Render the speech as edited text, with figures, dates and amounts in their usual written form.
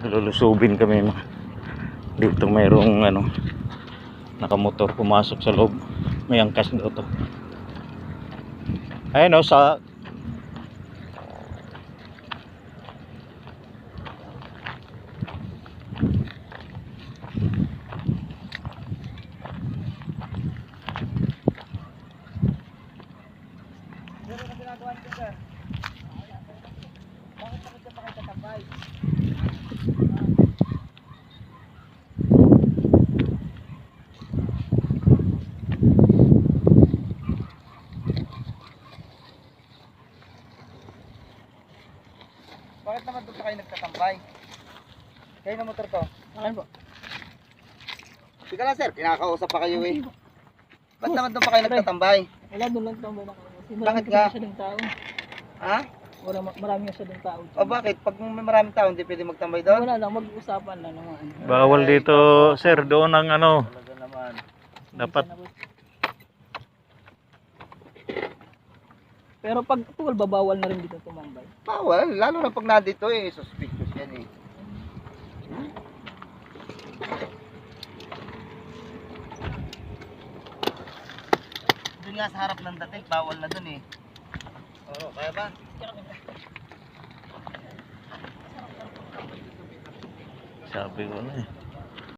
lulusubin kami dito. Mayroong nakamotor pumasok sa loob. May angkas daw to. Ayun o, sa bakit naman doon pa kayo nagtatambay? Kayo na motor ko? Ano po? Sige lang sir, kinakausap pa kayo eh. Ba't naman doon pa kayo nagtatambay? Wala, doon lang tambay na kayo. Kasi Bakit marami nga? kasi masyadong tao. Ha? Marami masyadong tao. O bakit? Pag may maraming tao, hindi pwede magtambay doon? Wala lang, mag-uusapan lang naman. bawal dito sir. Doon ang Talaga naman. dapat. Pero pag tuwal, babawal na rin dito tumambay. Bawal, lalo na pag nandito eh, suspicious yan eh. Doon nga sa harap ng dating, bawal na doon eh. Oo, kaya ba? Sabi ko na eh.